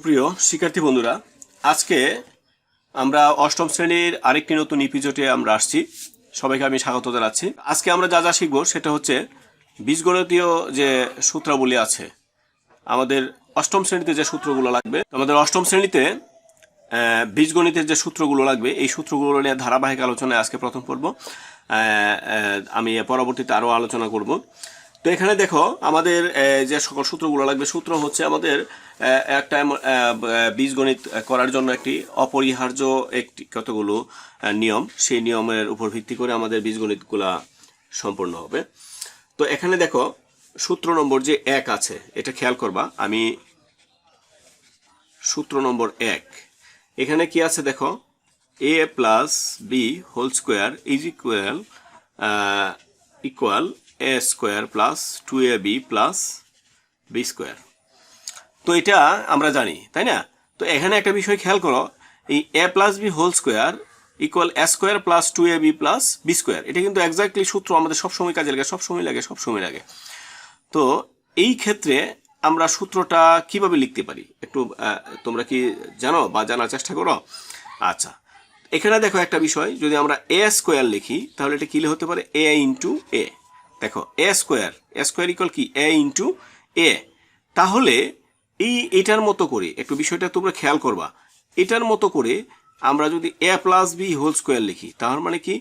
সুপ্রিয় শিক্ষার্থী বন্ধুরা, আজকে আমরা অষ্টম শ্রেণীর আরেকটি নতুন এপিসোডে আমরা আসছি। সবাইকে আমি স্বাগত জানাচ্ছি। আজকে আমরা যা যা শিখব সেটা হচ্ছে বীজগণিতীয় যে সূত্রাবলী আছে, আমাদের অষ্টম শ্রেণীতে যে সূত্রগুলো লাগবে। আমাদের অষ্টম শ্রেণীতে বীজগণিতের যে সূত্রগুলো লাগবে, এই সূত্রগুলো নিয়ে ধারাবাহিক আলোচনায় আজকে প্রথম পর্ব। আমি পরবর্তীতে আরও আলোচনা করব। তো এখানে দেখো, আমাদের যে সকল সূত্রগুলো লাগবে, সূত্র হচ্ছে আমাদের একটা বীজগণিত করার জন্য একটি অপরিহার্য কতগুলো নিয়ম, সেই নিয়মের উপর ভিত্তি করে আমাদের বীজগণিতগুলা সম্পন্ন হবে। তো এখানে দেখো, সূত্র নম্বর যে 1 আছে, এটা খেয়াল করবা। আমি সূত্র নম্বর 1, এখানে কি আছে দেখো, a plus b whole square is equal a square plus 2ab plus b square. তো এটা আমরা জানি, তাই না? তো এখানে একটা বিষয় খেয়াল করো, এই a plus b whole square equal a square plus 2ab plus b square, এটা কিন্তু এক্স্যাক্টলি সূত্র আমাদের সবসময় কাজে লাগে, সবসময় লাগে। তো এই ক্ষেত্রে আমরা সূত্রটা কিভাবে লিখতে পারি, একটু তোমরা কি জানো বা জানার চেষ্টা করো? আচ্ছা, এখানে দেখো একটা বিষয়, যদি আমরা a স্কোয়ার লিখি তাহলে এটা কি হতে পারে, a ইন্টু a। দেখো, a স্কোয়ার ইকুয়াল কি, a ইন্টু a। তাহলে এটার মতো করে একটু বিষয়টা তোমরা খেয়াল করবা, এটার মতো করে আমরা যদি a plus b whole square লিখি, তার মানে কি,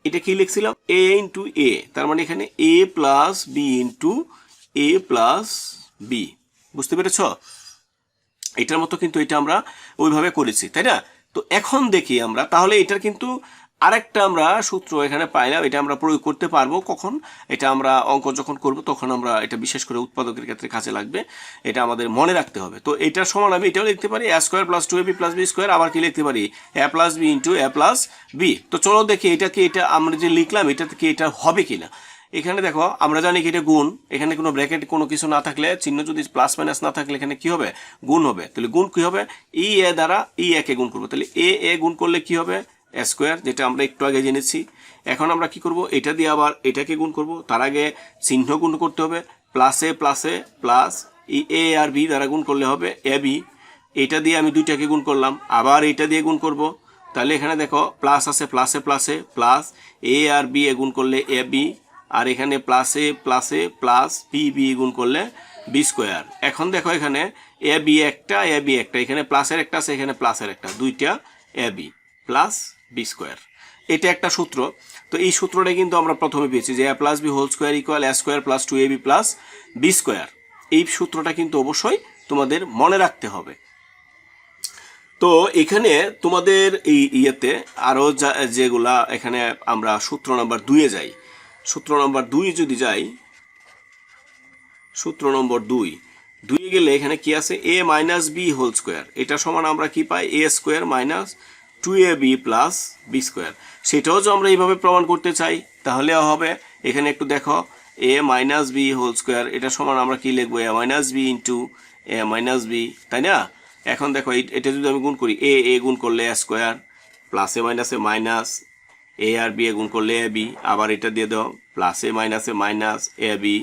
এটা কি লিখছিলাম, a ইন্টু a, তার মানে এখানে a plus b into a plus b. বুঝতে পেরেছ? এটার মতো কিন্তু এটা আমরা ওইভাবে করেছি, তাই না? তো এখন দেখি আমরা, তাহলে এটার কিন্তু আরেকটা আমরা সূত্র এখানে পাইলাম, এটা আমরা প্রয়োগ করতে পারবো কখন, এটা আমরা অঙ্ক যখন করব তখন আমরা এটা বিশেষ করে উৎপাদকের ক্ষেত্রে কাজে লাগবে, এটা আমাদের মনে রাখতে হবে। তো এটার সমান আমি এটাও লিখতে পারি, a square plus 2ab plus b square, আবার কি লিখতে পারি, a plus b into a plus b. তো চলো দেখি এটা আমরা যে লিখলাম এটা থেকে এটা হবে কিনা। এখানে দেখো, আমরা জানি কি এটা গুণ, এখানে কোনো ব্র্যাকেট কোনো কিছু না থাকলে, চিহ্ন যদি প্লাস মাইনাস না থাকলে এখানে কি হবে, গুণ হবে। তাহলে গুণ কি হবে, ই এ দ্বারা ই একে গুণ করবো, তাহলে এ গুণ করলে কি হবে, এ স্কোয়ার, যেটা আমরা একটু আগে জেনেছি। এখন আমরা কি করব, এটা দিয়ে আবার এটাকে গুণ করব, তার আগে চিহ্ন গুণ করতে হবে, প্লাসে প্লাস এ আর বি দ্বারা গুণ করলে হবে এ বি। এটা দিয়ে আমি দুইটাকে গুণ করলাম, আবার এটা দিয়ে গুণ করব, তাহলে এখানে দেখো প্লাস আছে, প্লাসে plus A R B A গুণ করলে এ বি, আর এখানে প্লাসে প্লাস বি গুণ করলে বি স্কোয়ার। এখন দেখো এখানে এ বি একটা, এখানে প্লাসের একটা আছে, এখানে প্লাসের একটা, দুইটা A B plus b square. এটা একটা সূত্র। তো এই সূত্রটা কিন্তু আমরা প্রথমে পেয়েছি যে a plus b whole square equal a square plus 2ab plus b square. এই সূত্রটা কিন্তু অবশ্যই তোমাদের মনে রাখতে হবে। তো এখানে তোমাদের এই ইয়েতে আরও যেগুলা, এখানে আমরা সূত্র নাম্বার 2-এ যাই। সূত্র নাম্বার 2 যদি যাই, সূত্র নম্বর 2 গেলে এখানে কি আছে, a minus b whole square, এটা সমান আমরা কি পাই, a square minus 2ab plus b square. সেটাও যদি আমরা এইভাবে প্রমাণ করতে চাই তাহলে হবে। এখানে একটু দেখো, a minus b whole square, এটা সমান আমরা কি লিখবো, a minus b into a minus b, তাই না? এখন দেখো, এটা যদি আমি গুণ করি, এ গুণ করলে a স্কোয়ার, প্লাসে minus A R B A গুণ করলে এ বি, আবার এটা দিয়ে দাও, প্লাসে মাইনাস এ বি,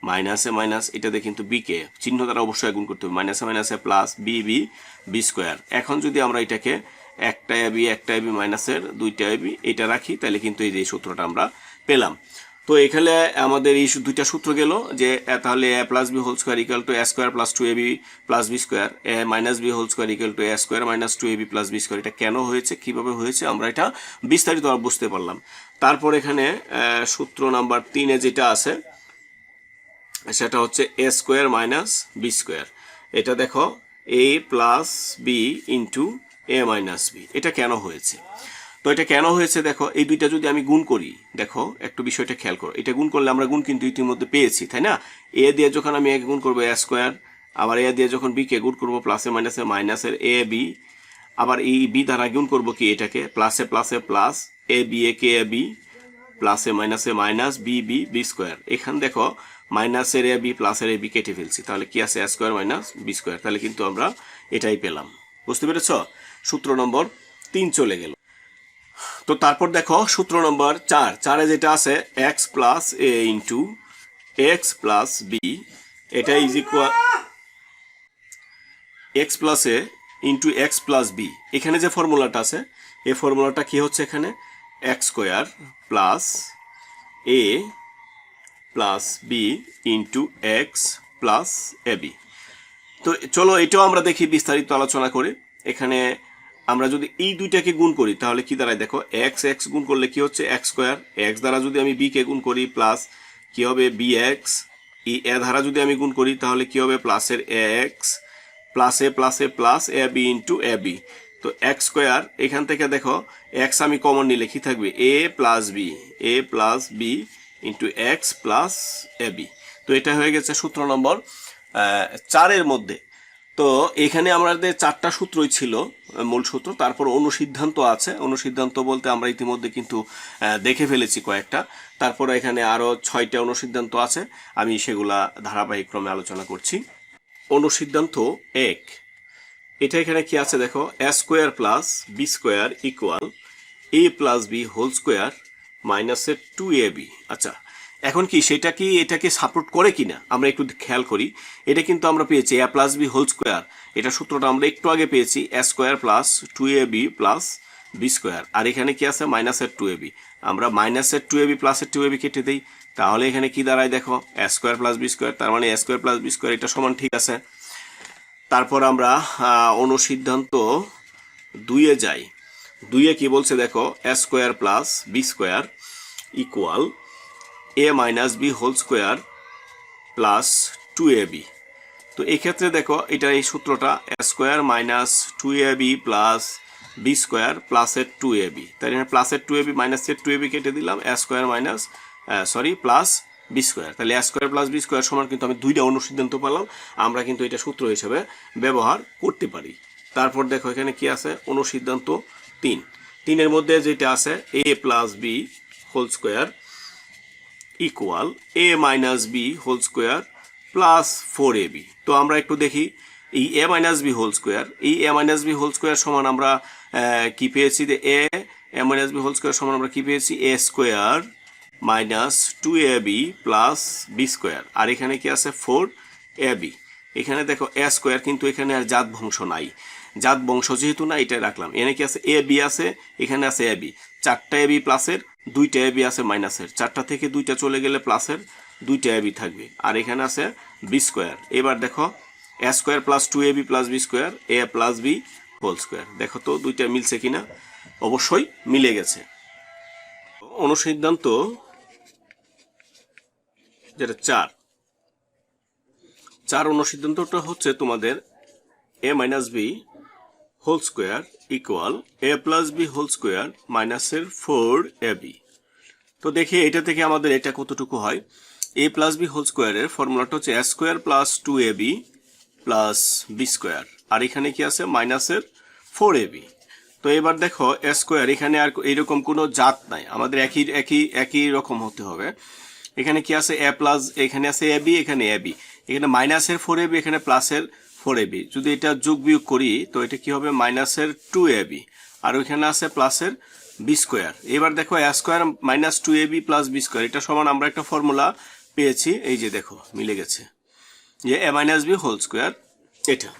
মাইনাস এটাতে কিন্তু বি কে চিহ্ন দ্বারা অবশ্যই গুণ করতে হবে, মাইনাসে প্লাস বি স্কোয়ার। এখন যদি আমরা এটাকে একটা এ বি মাইনাসের দুইটা এ বি এটা রাখি, তাহলে কিন্তু এই যে সূত্রটা আমরা পেলাম। তো এখানে আমাদের এই দুইটা সূত্র গেল, যে তাহলে a plus b whole square equal to a square plus 2ab plus b square, a minus b whole square equal to a square minus 2ab plus b square. এটা কেন হয়েছে, কিভাবে হয়েছে, আমরা এটা বিস্তারিত বুঝতে পারলাম। তারপর এখানে সূত্র নাম্বার 3-এ যেটা আছে সেটা হচ্ছে a square minus b square. এটা দেখো, a plus b into a minus b. এটা কেন হয়েছে? তো এটা কেন হয়েছে দেখো, এই দুইটা যদি আমি গুণ করি, দেখো একটু বিষয়টা খেয়াল করো, এটা গুণ করলে আমরা গুণ কিন্তু ইতিমধ্যে পেয়েছি, তাই না? এ দিয়ে যখন আমি একে গুণ করবো a স্কোয়ার, আবার এ দিয়ে যখন বি কে গুণ করবো প্লাসে মাইনাসের এ বি, আবার এই বি দ্বারা গুণ করবো কি এটাকে, প্লাসে plus a B A K A B, প্লাসে মাইনাস বি স্কোয়ার। এখানে দেখো মাইনাসের এ বি প্লাসের এ বি কেটে ফেলছি, তাহলে কি আছে, a square minus b square. তাহলে কিন্তু আমরা এটাই পেলাম। বুঝতে পেরেছ? সূত্র নম্বর 3 চলে গেল। তো তারপর দেখো সূত্র নম্বর 4-এ যেটা আছে, x plus a into x plus b, এটা is equal x plus a into x plus b, এখানে যে ফর্মুলাটা আছে এই ফর্মুলাটা কি হচ্ছে এখানে x square plus a plus b into x plus a b. তো চলো এটাও আমরা দেখি বিস্তারিত আলোচনা করে। এখানে আমরা যদি এই দুইটাকে গুণ করি তাহলে কি দাঁড়ায় দেখো, এক্স এক্স গুণ করলে কি হচ্ছে এক্স স্কোয়ার, এক্স দ্বারা যদি আমি বি কে গুণ করি প্লাস কি হবে বি এক্স, এই এ ধারা যদি আমি গুণ করি তাহলে কি হবে প্লাসের x plus a plus a b into a b. তো এক্স স্কোয়ার এখান থেকে দেখো এক্স আমি কমন নিলে কি থাকবে a plus b into x plus a b. তো এটা হয়ে গেছে সূত্র নম্বর 4-এর মধ্যে। তো এখানে আমাদের 4টা সূত্রই ছিল মূল সূত্র, তারপর অনুসিদ্ধান্ত আছে। অনুসিদ্ধান্ত বলতে আমরা ইতিমধ্যে কিন্তু দেখে ফেলেছি কয়েকটা, তারপর এখানে আরও 6টা অনুসিদ্ধান্ত আছে, আমি সেগুলা ধারাবাহিক ক্রমে আলোচনা করছি। অনুসিদ্ধান্ত 1, এটা এখানে কি আছে দেখো, a square plus b square equal a plus b whole square মাইনাসের 2ab। আচ্ছা, এখন কি সেটা কি এটাকে সাপোর্ট করে কিনা আমরা একটু খেয়াল করি। এটা কিন্তু আমরা পেয়েছি a plus b whole square, এটা সূত্রটা আমরা একটু আগে পেয়েছি a square plus 2ab plus b square, আর এখানে কি আছে মাইনাসের 2ab। আমরা মাইনাসের 2ab প্লাসের 2ab কেটে দিই, তাহলে এখানে কি দাঁড়ায় দেখো a square plus b square, তার মানে এ স্কোয়ার প্লাস বি স্কোয়ার এটা সমান ঠিক আছে। তারপর আমরা অনুসিদ্ধান্ত 2-এ যাই। 2-এ কি বলছে দেখো, a square plus b square equal a minus b whole square plus 2ab। তো এই ক্ষেত্রে দেখো এটা এই সূত্রটা a square minus 2ab plus b square প্লাসের 2ab, তাই এখানে প্লাসের 2ab মাইনাসের 2ab কেটে দিলাম, a square minus plus b square, তাহলে a square plus b square সমান কিন্তু আমি 2টা অনুসিদ্ধান্ত পেলাম, আমরা কিন্তু এটা সূত্র হিসেবে ব্যবহার করতে পারি। তারপর দেখো এখানে কি আছে অনুসিদ্ধান্ত 3-এর মধ্যে যেটা আছে a plus b whole square equal a minus b whole square plus 4ab। তো আমরা একটু দেখি এই a minus b whole square, এই a minus b whole square সমান আমরা কি পেয়েছি, যে a minus b whole square সমান আমরা কি পেয়েছি a square minus 2ab plus b square, আর এখানে কি আছে 4ab। এখানে দেখো এ স্কোয়ার কিন্তু এখানে আর জাত বংশ নাই, জাত বংশ যেহেতু না এটা রাখলাম। এখানে কি আছে এ বি আছে, এখানে আছে এ বি, 4টা এ বি প্লাসের 2টা এ বি আছে মাইনাসের, 4টা থেকে 2টা চলে গেলে প্লাসের 2টা এ বি থাকবে, আর এখানে আছে বি স্কোয়ার। এবার দেখো a square plus 2ab plus b square a plus b whole square, দেখো তো 2টা মিলছে কিনা, অবশ্যই মিলে গেছে। অনুসিদ্ধান্ত যেটা 4 অনুসিদ্ধান্তটা হচ্ছে তোমাদের a minus b whole square equal a plus b whole square মাইনাসের 4ab। তো দেখি এটা থেকে আমাদের এটা কতটুকু হয়, এ প্লাস বি হোল স্কোয়ারের ফর্মুলাটা হচ্ছে a square plus 2ab plus b square, আর এখানে কি আছে মাইনাসের 4ab। তো এবার দেখো এ স্কোয়ার এখানে আর এইরকম কোনো জাত নাই, আমাদের একই রকম হতে হবে। এখানে কি আছে এ প্লাস, এখানে আছে এ বি, এখানে এ বি, এখানে মাইনাসের 4ab, এখানে প্লাসের 4ab, যদি এটা যোগ বিয়োগ করি তো এটা কি হবে মাইনাসের 2ab, আর ওইখানে আছে প্লাসের বি স্কোয়ার। এবার দেখো a square minus 2ab plus b square এটা সমান আমরা একটা ফর্মুলা পেয়েছি, এই যে দেখো মিলে গেছে যে a minus b whole square এটা।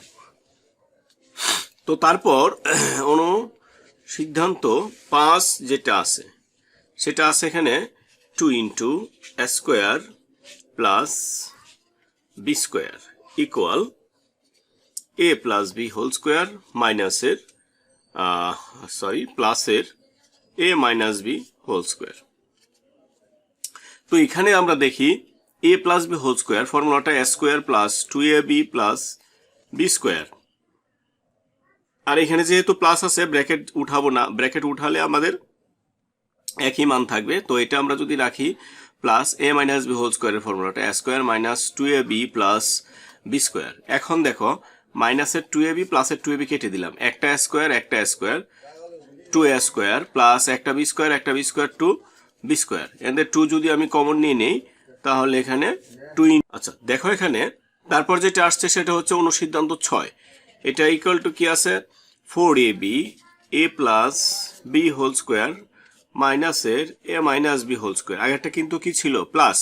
তো তারপর অনুসিদ্ধান্ত 5 যেটা আছে সেটা আছে এখানে 2 into a square plus b square equal a plus b whole square মাইনাসের প্লাসের a minus b whole square. তো এখানে আমরা দেখি a plus b whole square ফর্মুলাটা a square plus 2ab plus b square, আর এখানে যেহেতু প্লাস আছে ব্র্যাকেট উঠাবো না, ব্র্যাকেট উঠালে আমাদের একই মান থাকবে। তো এটা আমরা যদি রাখি plus a minus b whole স্কোয়ারের ফর্মুলাটা a square minus 2ab plus b square. এখন দেখো মাইনাসের 2ab প্লাসের 2ab কেটে দিলাম, একটা স্কোয়ার 2a স্কোয়ার প্লাস একটা বি স্কোয়ার 2b স্কোয়ার, এদের 2 যদি আমি কমন নিয়ে নেই তাহলে এখানে 2। আচ্ছা দেখো এখানে তারপর যেটা আসছে সেটা হচ্ছে অনুসিদ্ধান্ত 6, এটা ইকুয়াল টু কি আছে 4ab এ প্লাস বি হোল স্কোয়ার মাইনাসের a minus b whole square, আগেরটা কিন্তু কি ছিল প্লাস।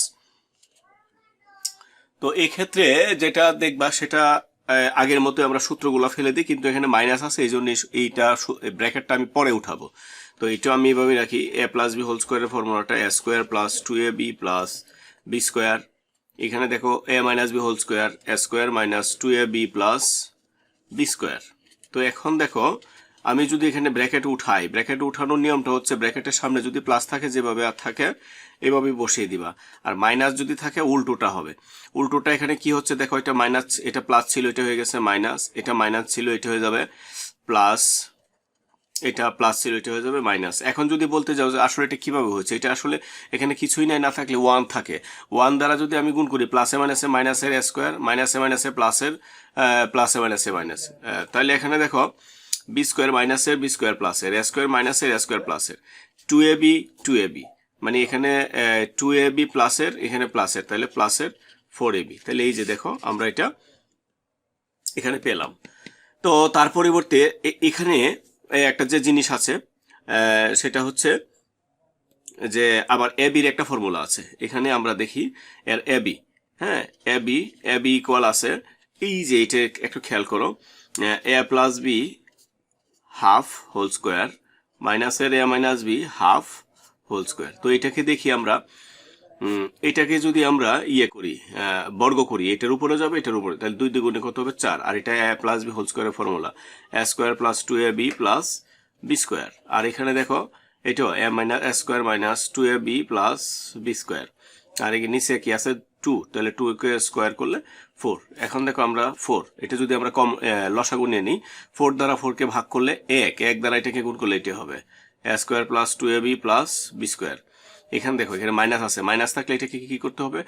তো এই ক্ষেত্রে যেটা দেখবা সেটা আগের মতো আমরা সূত্রগুলো ফেলে দিই, কিন্তু এখানে মাইনাস আছে, এই জন্য এইটা ব্র্যাকেটটা আমি পরে উঠাবো। তো এটা আমি এভাবে রাখি, এ প্লাস বি হোল স্কোয়ারের ফর্মুলাটা a square plus 2ab plus b square. এখানে দেখো a minus b whole square a square minus 2ab plus b square. তো এখন দেখো আমি যদি এখানে ব্র্যাকেট উঠাই, ব্র্যাকেট উঠানোর নিয়মটা হচ্ছে ব্র্যাকেটের সামনে যদি প্লাস থাকে যেভাবে থাকে এভাবে বসিয়ে দিবা, আর মাইনাস যদি থাকে উল্টোটা হবে। উল্টোটা এখানে কি হচ্ছে দেখো, এটা মাইনাস, এটা প্লাস ছিল এটা হয়ে গেছে মাইনাস, এটা মাইনাস ছিল এটা হয়ে যাবে প্লাস, এটা প্লাস ছিল এটা হয়ে যাবে মাইনাস। এখন যদি বলতে যাও যে আসলে এটা কিভাবে হয়েছে, এটা আসলে এখানে কিছুই নাই, না থাকলে 1 থাকে, 1 দ্বারা যদি আমি গুণ করি প্লাসে মাইনাসে মাইনাসের স্কোয়ার, মাইনাসে মাইনাসে প্লাসের প্লাসে মাইনাসে মাইনাস, তাহলে এখানে দেখো বি স্কোয়ার মাইনাসের বি স্কোয়ার প্লাসের স্কোয়ার মাইনাসের স্কোয়ার প্লাসের 2ab মানে এখানে 2ab প্লাসের এখানে প্লাসের, তাহলে প্লাসের 4ab। তাহলে এই যে দেখো আমরা এটা এখানে পেলাম। তো তার পরিবর্তে এখানে একটা যে জিনিস আছে সেটা হচ্ছে যে আবার এবির একটা ফর্মুলা আছে, এখানে আমরা দেখি এর এবি, হ্যাঁ এবি ইকুয়াল আছে এই যে এটা একটু খেয়াল করো, a plus b half whole square মাইনাসের a minus b half whole square. তো এটাকে দেখি আমরা, এটাকে যদি আমরা ইয়ে করি বর্গ করি, এটার উপরে যাবে এটার উপরে, তাহলে 2 দ্বিগুণে কত হবে 4, আর এটা এ প্লাস বি হোল স্কোয়ারের formula a square plus 2ab plus b square. আর এখানে দেখো এটাও a minus a square minus 2ab plus b square, আর এখানে নিচে কি আছে 2, তাহলে 2 কে স্কোয়ার করলে 4। এখন দেখো আমরা 4, এটা যদি আমরা কম লসাগু নিয়ে নিই, 4 দ্বারা 4 কে ভাগ করলে 1 দ্বারা এটাকে গুণ করলে এটা হবে a square plus 2ab plus b square. এখানে দেখো এখানে মাইনাস আছে, মাইনাস থাকলে এটাকে কি করতে হবে,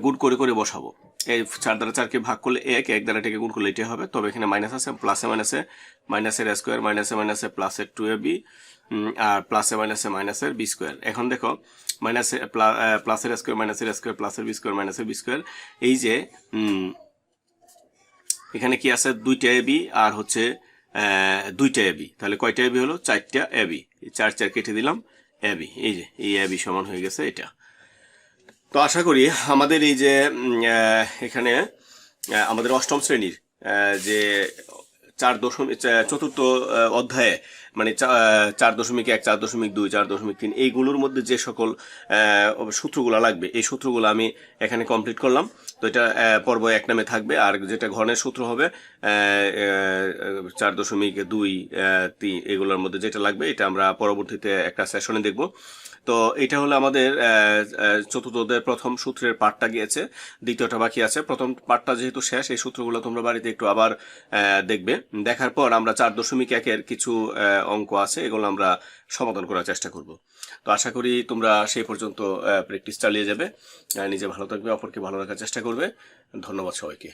গুণ করে করে বসাবো। এই 4 দ্বারা 4 কে ভাগ করলে 1 দ্বারা এটাকে গুণ করলে এটা হবে, তবে এখানে মাইনাস আছে, প্লাসে মাইনাসে মাইনাসের স্কোয়ার মাইনাসে মাইনাসে প্লাসের 2ab আর প্লাসে মাইনাসে মাইনাসের বি স্কোয়ার। এখন দেখো মাইনাসে প্লাসের স্কোয়ার মাইনাসের স্কোয়ার প্লাসের বি স্কোয়ার মাইনাসের বি স্কোয়ার, এই যে এখানে কি আছে 2টা এবি আর হচ্ছে 2টা এবি, তাহলে কয়টা এবি হলো 4টা এবি, 4 4 কেটে দিলাম এবি, এই যে এই এবি সমান হয়ে গেছে এটা। তো আশা করি আমাদের এই যে এখানে আমাদের অষ্টম শ্রেণীর যে 4.4 অধ্যায়ে মানে 4.1 4.2 4.3 এইগুলোর মধ্যে যে সকল সূত্রগুলো লাগবে এই সূত্রগুলো আমি এখানে কমপ্লিট করলাম। তো এটা পর্ব 1 নামে থাকবে, আর যেটা ঘনের সূত্র হবে 4.2 3 এগুলোর মধ্যে যেটা লাগবে এটা আমরা পরবর্তীতে একটা সেশনে দেখব। তো এটা হলো আমাদের চতুর্থ অধ্যায়ের প্রথম সূত্রের পার্টটা গিয়েছে, দ্বিতীয়টা বাকি আছে। প্রথম পার্টটা যেহেতু শেষ, এই সূত্রগুলো তোমরা বাড়িতে একটু আবার দেখবে, দেখার পর আমরা 4.1-এর কিছু অঙ্ক আছে এগুলো আমরা সমাধান করার চেষ্টা করব। তো আশা করি তোমরা সেই পর্যন্ত প্র্যাকটিস চালিয়ে যাবে, নিজে ভালো থাকবে, অপরকে ভালো রাখার চেষ্টা করবে। ধন্যবাদ সবাইকে।